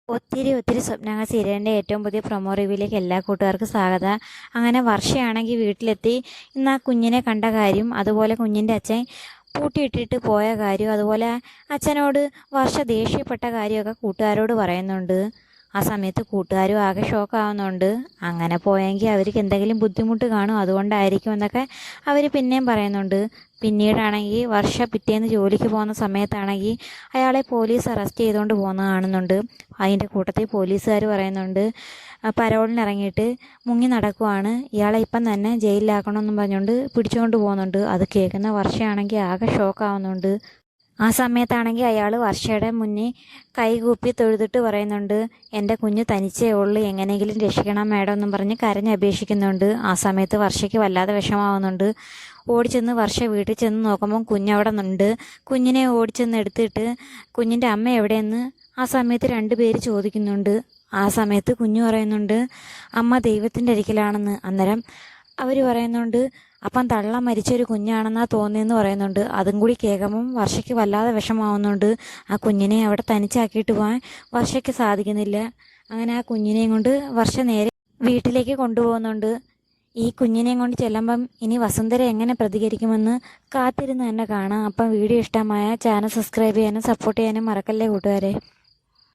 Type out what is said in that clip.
ഒത്തിരി സ്വപ്നങ്ങൾ സീരിയലിൻ്റെ ഏറ്റവും പുതിയ പ്രൊമോ റിവ്യൂയിലേക്ക് എല്ലാ കൂട്ടുകാർക്കും സ്വാഗതം. അങ്ങനെ വർഷയാണെങ്കിൽ വീട്ടിലെത്തി ഇന്ന് ആ കുഞ്ഞിനെ കണ്ട കാര്യം, അതുപോലെ കുഞ്ഞിൻ്റെ അച്ഛൻ പൂട്ടിയിട്ടിട്ട് പോയ കാര്യം, അതുപോലെ അച്ഛനോട് വർഷ ദേഷ്യപ്പെട്ട കാര്യമൊക്കെ കൂട്ടുകാരോട് പറയുന്നുണ്ട്. ആ സമയത്ത് കൂട്ടുകാരും ആകെ ഷോക്കാവുന്നുണ്ട്. അങ്ങനെ പോയെങ്കിൽ അവർക്ക് എന്തെങ്കിലും ബുദ്ധിമുട്ട് കാണും, അതുകൊണ്ടായിരിക്കും എന്നൊക്കെ അവർ പിന്നെയും പറയുന്നുണ്ട്. പിന്നീടാണെങ്കിൽ വർഷ പിറ്റേന്ന് ജോലിക്ക് പോകുന്ന സമയത്താണെങ്കിൽ അയാളെ പോലീസ് അറസ്റ്റ് ചെയ്തുകൊണ്ട് പോകുന്നത് കാണുന്നുണ്ട്. അതിൻ്റെ കൂട്ടത്തിൽ പോലീസുകാർ പറയുന്നുണ്ട് പരോളിന് ഇറങ്ങിയിട്ട് മുങ്ങി നടക്കുവാണ്, ഇയാളെ ഇപ്പം തന്നെ ജയിലിലാക്കണമെന്നും പറഞ്ഞുകൊണ്ട് പിടിച്ചുകൊണ്ട് പോകുന്നുണ്ട്. അത് കേൾക്കുന്ന വർഷയാണെങ്കിൽ ആകെ ഷോക്കാവുന്നുണ്ട്. ആ സമയത്താണെങ്കിൽ അയാൾ വർഷയുടെ മുന്നിൽ കൈകൂപ്പി തൊഴുതിട്ട് പറയുന്നുണ്ട്, എൻ്റെ കുഞ്ഞ് തനിച്ചേ ഉള്ളൂ, എങ്ങനെയെങ്കിലും രക്ഷിക്കണം മേഡം എന്നും പറഞ്ഞ് കരഞ്ഞപേക്ഷിക്കുന്നുണ്ട്. ആ സമയത്ത് വർഷയ്ക്ക് വല്ലാതെ വിഷമാവുന്നുണ്ട്. ഓടിച്ചെന്ന് വർഷ വീട്ടിൽ ചെന്ന് നോക്കുമ്പം കുഞ്ഞവിടെ ഉണ്ട്. കുഞ്ഞിനെ ഓടിച്ചെന്ന് എടുത്തിട്ട് കുഞ്ഞിൻ്റെ അമ്മ എവിടെയെന്ന് ആ സമയത്ത് 2 പേര് ചോദിക്കുന്നുണ്ട്. ആ സമയത്ത് കുഞ്ഞു പറയുന്നുണ്ട് അമ്മ ദൈവത്തിൻ്റെ അരികിലാണെന്ന്. അന്നേരം അവർ പറയുന്നുണ്ട് അപ്പം തള്ള മരിച്ചൊരു കുഞ്ഞാണെന്നാ തോന്നിയെന്ന് പറയുന്നുണ്ട്. അതും കൂടി കേൾക്കുമ്പം വർഷയ്ക്ക് വല്ലാതെ വിഷമാവുന്നുണ്ട്. ആ കുഞ്ഞിനെ അവിടെ തനിച്ചാക്കിയിട്ട് പോകാൻ വർഷയ്ക്ക് സാധിക്കുന്നില്ല. അങ്ങനെ ആ കുഞ്ഞിനെയും കൊണ്ട് വർഷ നേരെ വീട്ടിലേക്ക് കൊണ്ടുപോകുന്നുണ്ട്. ഈ കുഞ്ഞിനെയും കൊണ്ട് ചെല്ലുമ്പം ഇനി വസുന്ധര എങ്ങനെ പ്രതികരിക്കുമെന്ന് കാത്തിരുന്ന് തന്നെ കാണാം. അപ്പം വീഡിയോ ഇഷ്ടമായ ചാനൽ സബ്സ്ക്രൈബ് ചെയ്യാനും സപ്പോർട്ട് ചെയ്യാനും മറക്കല്ലേ കൂട്ടുകാരെ.